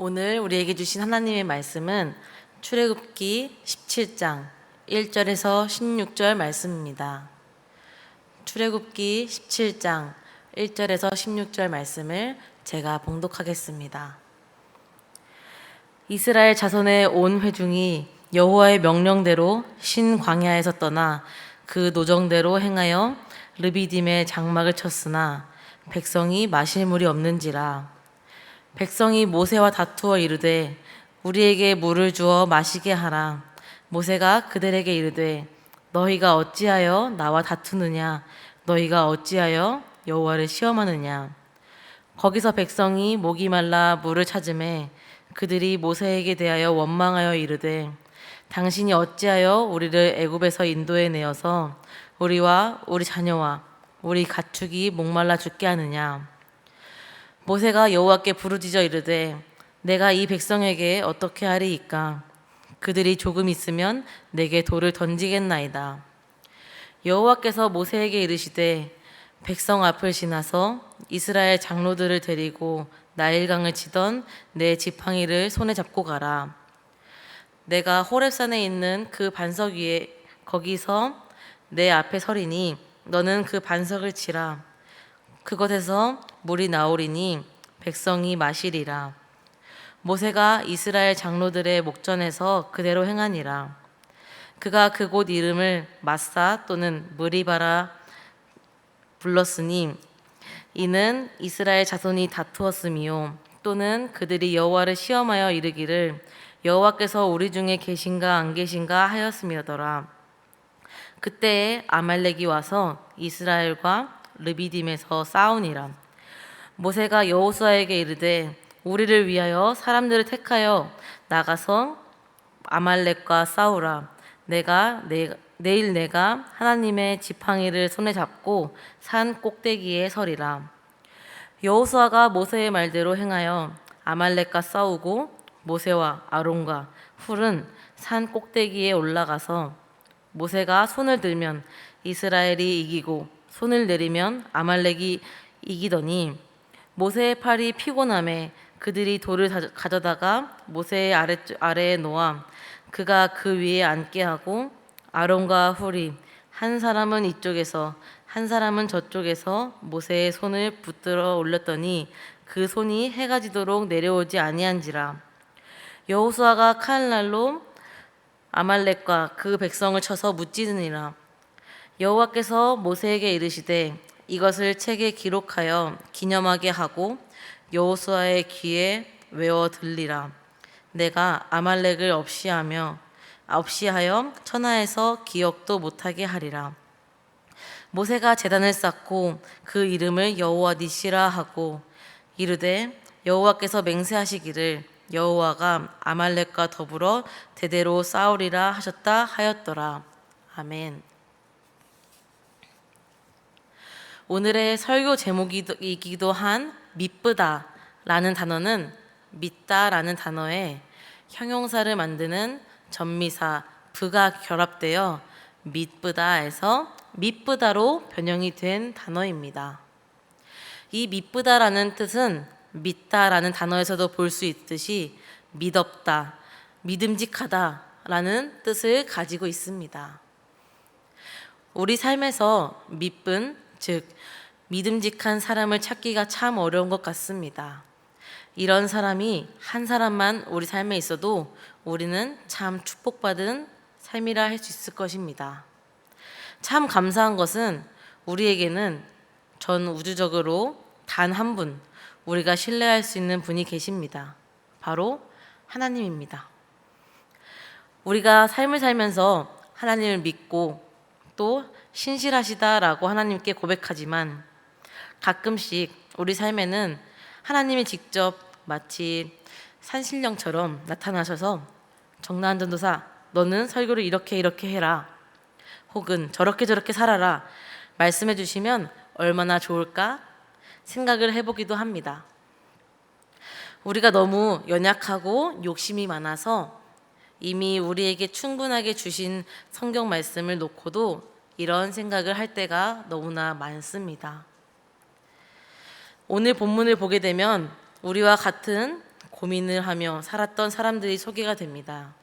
오늘 우리에게 주신 하나님의 말씀은 출애굽기 17장 1절에서 16절 말씀입니다. 출애굽기 17장 1절에서 16절 말씀을 제가 봉독하겠습니다. 이스라엘 자손의 온 회중이 여호와의 명령대로 신 광야에서 떠나 그 노정대로 행하여 르비딤에 장막을 쳤으나 백성이 마실 물이 없는지라. 백성이 모세와 다투어 이르되 우리에게 물을 주어 마시게 하라. 모세가 그들에게 이르되 너희가 어찌하여 나와 다투느냐? 너희가 어찌하여 여호와를 시험하느냐? 거기서 백성이 목이 말라 물을 찾으매 그들이 모세에게 대하여 원망하여 이르되 당신이 어찌하여 우리를 애굽에서 인도해 내어서 우리와 우리 자녀와 우리 가축이 목말라 죽게 하느냐? 모세가 여호와께 부르짖어 이르되 내가 이 백성에게 어떻게 하리이까? 그들이 조금 있으면 내게 돌을 던지겠나이다. 여호와께서 모세에게 이르시되 백성 앞을 지나서 이스라엘 장로들을 데리고 나일강을 치던 내 지팡이를 손에 잡고 가라. 내가 호렙산에 있는 그 반석 위에 거기서 내 앞에 서리니 너는 그 반석을 치라. 그것에서 물이 나오리니 백성이 마시리라. 모세가 이스라엘 장로들의 목전에서 그대로 행하니라. 그가 그곳 이름을 마사 또는 무리바라 불렀으니 이는 이스라엘 자손이 다투었음이요 또는 그들이 여호와를 시험하여 이르기를 여호와께서 우리 중에 계신가 안 계신가 하였음이더라. 그때에 아말렉이 와서 이스라엘과 르비딤에서 싸우니라. 모세가 여호수아에게 이르되 우리를 위하여 사람들을 택하여 나가서 아말렉과 싸우라. 내일 내가 하나님의 지팡이를 손에 잡고 산 꼭대기에 서리라. 여호수아가 모세의 말대로 행하여 아말렉과 싸우고 모세와 아론과 훌은 산 꼭대기에 올라가서 모세가 손을 들면 이스라엘이 이기고 손을 내리면 아말렉이 이기더니 모세의 팔이 피곤함에 그들이 돌을 가져다가 모세의 아래에 놓아 그가 그 위에 앉게 하고 아론과 훌이 한 사람은 이쪽에서 한 사람은 저쪽에서 모세의 손을 붙들어 올렸더니 그 손이 해가 지도록 내려오지 아니한지라. 여호수아가 칼날로 아말렉과 그 백성을 쳐서 무찌르니라. 여호와께서 모세에게 이르시되 이것을 책에 기록하여 기념하게 하고 여호수아의 귀에 외워 들리라. 내가 아말렉을 없이하여 천하에서 기억도 못하게 하리라. 모세가 제단을 쌓고 그 이름을 여호와 니시라 하고 이르되 여호와께서 맹세하시기를 여호와가 아말렉과 더불어 대대로 싸우리라 하셨다 하였더라. 아멘. 오늘의 설교 제목이기도 한 미쁘다라는 단어는 믿다라는 단어에 형용사를 만드는 전미사 부가 결합되어 미쁘다에서 미쁘다로 변형이 된 단어입니다. 이 미쁘다라는 뜻은 믿다라는 단어에서도 볼 수 있듯이 믿었다, 믿음직하다라는 뜻을 가지고 있습니다. 우리 삶에서 믿음, 즉 믿음직한 사람을 찾기가 참 어려운 것 같습니다. 이런 사람이 한 사람만 우리 삶에 있어도 우리는 참 축복받은 삶이라 할 수 있을 것입니다. 참 감사한 것은 우리에게는 전 우주적으로 단 한 분, 우리가 신뢰할 수 있는 분이 계십니다. 바로 하나님입니다. 우리가 삶을 살면서 하나님을 믿고 또 신실하시다라고 하나님께 고백하지만 가끔씩 우리 삶에는 하나님이 직접 마치 산신령처럼 나타나셔서 정나은 전도사 너는 설교를 이렇게 해라 혹은 저렇게 살아라 말씀해 주시면 얼마나 좋을까 생각을 해보기도 합니다. 우리가 너무 연약하고 욕심이 많아서 이미 우리에게 충분하게 주신 성경 말씀을 놓고도 이런 생각을 할 때가 너무나 많습니다. 오늘 본문을 보게 되면 우리와 같은 고민을 하며 살았던 사람들이 소개가 됩니다.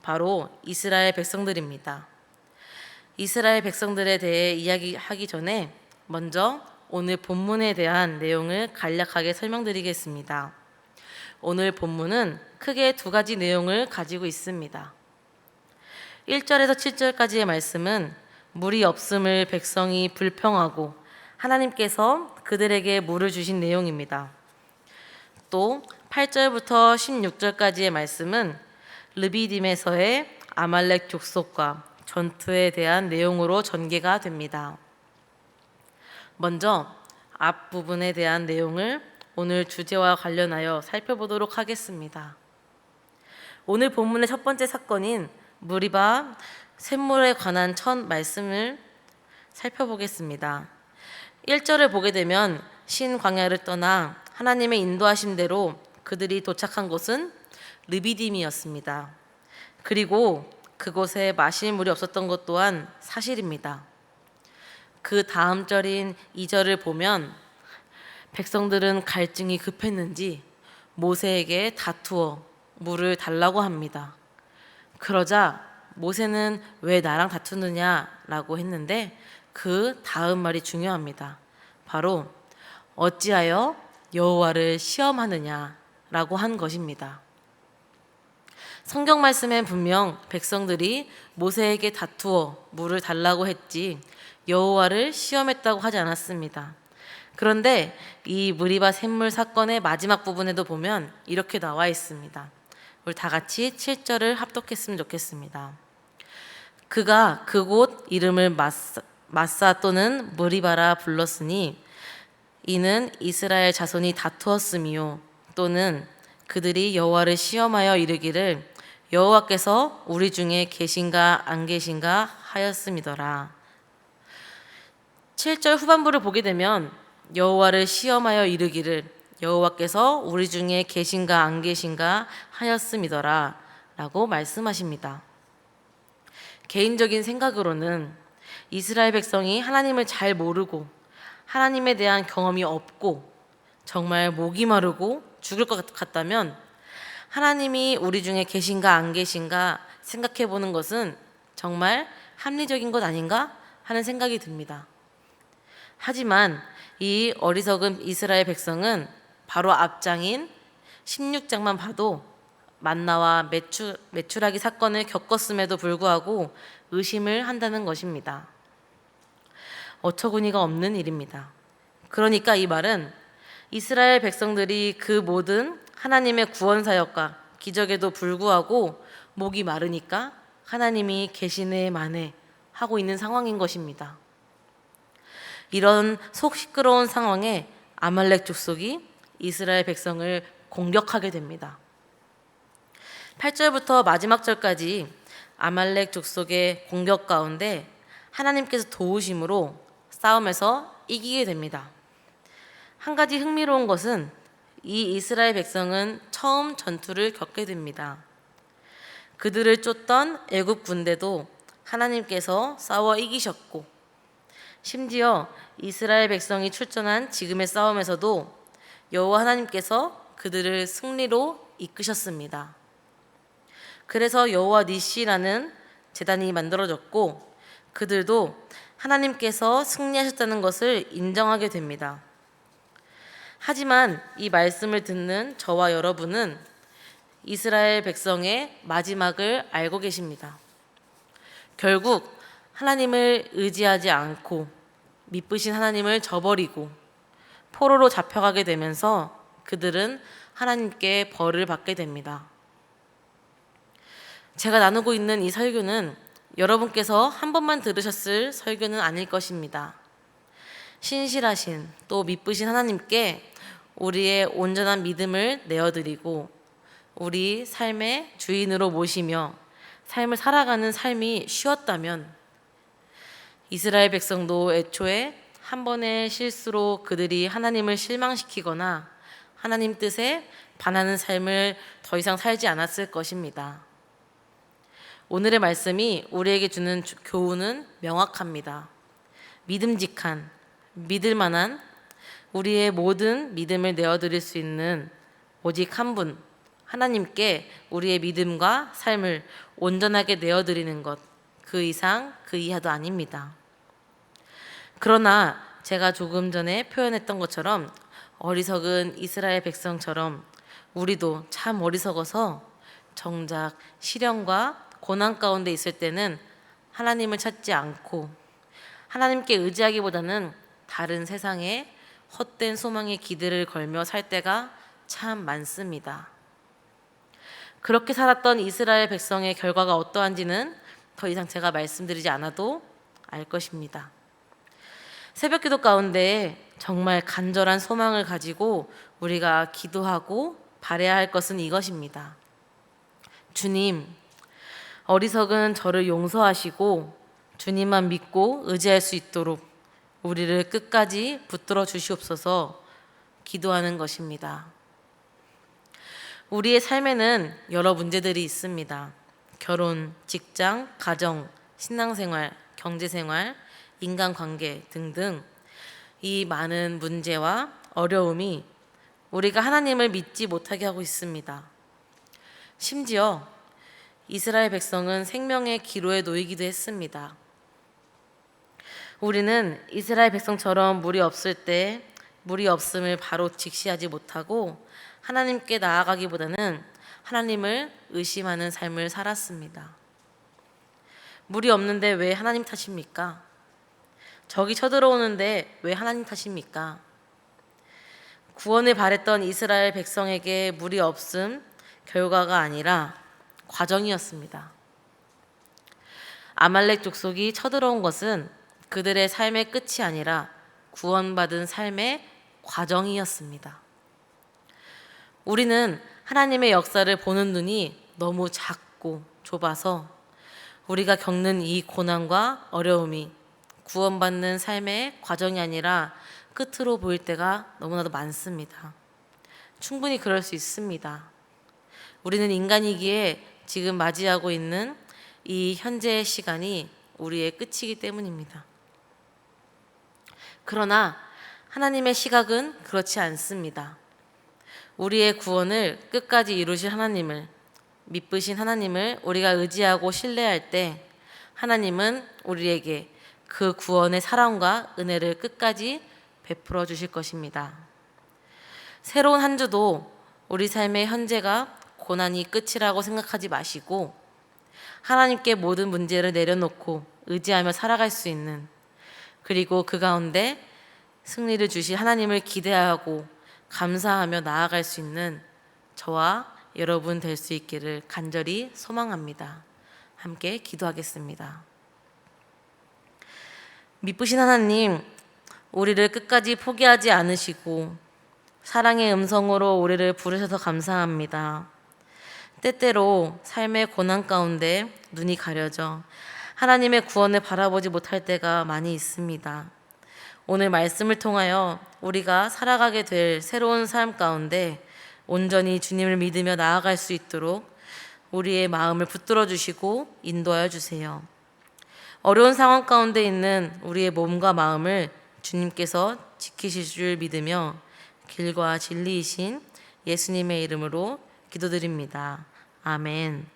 바로 이스라엘 백성들입니다. 이스라엘 백성들에 대해 이야기하기 전에 먼저 오늘 본문에 대한 내용을 간략하게 설명드리겠습니다. 오늘 본문은 크게 두 가지 내용을 가지고 있습니다. 1절에서 7절까지의 말씀은 물이 없음을 백성이 불평하고 하나님께서 그들에게 물을 주신 내용입니다. 또 8절부터 16절까지의 말씀은 르비딤에서의 아말렉 족속과 전투에 대한 내용으로 전개가 됩니다. 먼저 앞부분에 대한 내용을 오늘 주제와 관련하여 살펴보도록 하겠습니다. 오늘 본문의 첫 번째 사건인 무리바 샘물에 관한 첫 말씀을 살펴보겠습니다. 1절을 보게 되면 신 광야를 떠나 하나님의 인도하심대로 그들이 도착한 곳은 르비딤이었습니다. 그리고 그곳에 마실 물이 없었던 것 또한 사실입니다. 그 다음 절인 2절을 보면 백성들은 갈증이 급했는지 모세에게 다투어 물을 달라고 합니다. 그러자 모세는 왜 나랑 다투느냐라고 했는데 그 다음 말이 중요합니다. 바로 어찌하여 여호와를 시험하느냐라고 한 것입니다. 성경 말씀엔 분명 백성들이 모세에게 다투어 물을 달라고 했지 여호와를 시험했다고 하지 않았습니다. 그런데 이 무리바 샘물 사건의 마지막 부분에도 보면 이렇게 나와 있습니다. 우리 다 같이 7절을 합독했으면 좋겠습니다. 그가 그곳 이름을 마사 또는 무리바라 불렀으니 이는 이스라엘 자손이 다투었음이요 또는 그들이 여호와를 시험하여 이르기를 여호와께서 우리 중에 계신가 안 계신가 하였음이더라. 7절 후반부를 보게 되면 여호와를 시험하여 이르기를 여호와께서 우리 중에 계신가 안 계신가 하였음이더라 라고 말씀하십니다. 개인적인 생각으로는 이스라엘 백성이 하나님을 잘 모르고 하나님에 대한 경험이 없고 정말 목이 마르고 죽을 것 같다면 하나님이 우리 중에 계신가 안 계신가 생각해 보는 것은 정말 합리적인 것 아닌가 하는 생각이 듭니다. 하지만 이 어리석은 이스라엘 백성은 바로 앞장인 16장만 봐도 만나와 메추라기 사건을 겪었음에도 불구하고 의심을 한다는 것입니다. 어처구니가 없는 일입니다. 그러니까 이 말은 이스라엘 백성들이 그 모든 하나님의 구원 사역과 기적에도 불구하고 목이 마르니까 하나님이 계시네 마네 하고 있는 상황인 것입니다. 이런 속 시끄러운 상황에 아말렉 족속이 이스라엘 백성을 공격하게 됩니다. 8절부터 마지막 절까지 아말렉 족속의 공격 가운데 하나님께서 도우심으로 싸움에서 이기게 됩니다. 한 가지 흥미로운 것은 이 이스라엘 백성은 처음 전투를 겪게 됩니다. 그들을 쫓던 애굽 군대도 하나님께서 싸워 이기셨고 심지어 이스라엘 백성이 출전한 지금의 싸움에서도 여호와 하나님께서 그들을 승리로 이끄셨습니다. 그래서 여호와 니시라는 제단이 만들어졌고 그들도 하나님께서 승리하셨다는 것을 인정하게 됩니다. 하지만 이 말씀을 듣는 저와 여러분은 이스라엘 백성의 마지막을 알고 계십니다. 결국 하나님을 의지하지 않고 미쁘신 하나님을 저버리고 포로로 잡혀가게 되면서 그들은 하나님께 벌을 받게 됩니다. 제가 나누고 있는 이 설교는 여러분께서 한 번만 들으셨을 설교는 아닐 것입니다. 신실하신 또 미쁘신 하나님께 우리의 온전한 믿음을 내어드리고 우리 삶의 주인으로 모시며 삶을 살아가는 삶이 쉬웠다면 이스라엘 백성도 애초에 한 번의 실수로 그들이 하나님을 실망시키거나 하나님 뜻에 반하는 삶을 더 이상 살지 않았을 것입니다. 오늘의 말씀이 우리에게 주는 교훈은 명확합니다. 믿음직한, 믿을 만한 우리의 모든 믿음을 내어드릴 수 있는 오직 한 분, 하나님께 우리의 믿음과 삶을 온전하게 내어드리는 것, 그 이상 그 이하도 아닙니다. 그러나 제가 조금 전에 표현했던 것처럼 어리석은 이스라엘 백성처럼 우리도 참 어리석어서 정작 시련과 고난 가운데 있을 때는 하나님을 찾지 않고 하나님께 의지하기보다는 다른 세상에 헛된 소망의 기대를 걸며 살 때가 참 많습니다. 그렇게 살았던 이스라엘 백성의 결과가 어떠한지는 더 이상 제가 말씀드리지 않아도 알 것입니다. 새벽 기도 가운데 정말 간절한 소망을 가지고 우리가 기도하고 바라야 할 것은 이것입니다. 주님, 어리석은 저를 용서하시고 주님만 믿고 의지할 수 있도록 우리를 끝까지 붙들어 주시옵소서 기도하는 것입니다. 우리의 삶에는 여러 문제들이 있습니다. 결혼, 직장, 가정, 신앙생활, 경제생활, 인간관계 등등 이 많은 문제와 어려움이 우리가 하나님을 믿지 못하게 하고 있습니다. 심지어 이스라엘 백성은 생명의 기로에 놓이기도 했습니다. 우리는 이스라엘 백성처럼 물이 없을 때 물이 없음을 바로 직시하지 못하고 하나님께 나아가기보다는 하나님을 의심하는 삶을 살았습니다. 물이 없는데 왜 하나님 탓입니까? 적이 쳐들어오는데 왜 하나님 탓입니까? 구원을 바랬던 이스라엘 백성에게 물이 없음 결과가 아니라 과정이었습니다. 아말렉 족속이 쳐들어온 것은 그들의 삶의 끝이 아니라 구원받은 삶의 과정이었습니다. 우리는 하나님의 역사를 보는 눈이 너무 작고 좁아서 우리가 겪는 이 고난과 어려움이 구원받는 삶의 과정이 아니라 끝으로 보일 때가 너무나도 많습니다. 충분히 그럴 수 있습니다. 우리는 인간이기에 지금 맞이하고 있는 이 현재의 시간이 우리의 끝이기 때문입니다. 그러나 하나님의 시각은 그렇지 않습니다. 우리의 구원을 끝까지 이루실 하나님을, 믿으신 하나님을 우리가 의지하고 신뢰할 때 하나님은 우리에게 그 구원의 사랑과 은혜를 끝까지 베풀어 주실 것입니다. 새로운 한 주도 우리 삶의 현재가 고난이 끝이라고 생각하지 마시고 하나님께 모든 문제를 내려놓고 의지하며 살아갈 수 있는, 그리고 그 가운데 승리를 주실 하나님을 기대하고 감사하며 나아갈 수 있는 저와 여러분 될 수 있기를 간절히 소망합니다. 함께 기도하겠습니다. 믿으신 하나님, 우리를 끝까지 포기하지 않으시고 사랑의 음성으로 우리를 부르셔서 감사합니다. 때때로 삶의 고난 가운데 눈이 가려져 하나님의 구원을 바라보지 못할 때가 많이 있습니다. 오늘 말씀을 통하여 우리가 살아가게 될 새로운 삶 가운데 온전히 주님을 믿으며 나아갈 수 있도록 우리의 마음을 붙들어 주시고 인도하여 주세요. 어려운 상황 가운데 있는 우리의 몸과 마음을 주님께서 지키실 줄 믿으며 길과 진리이신 예수님의 이름으로 기도드립니다. 아멘.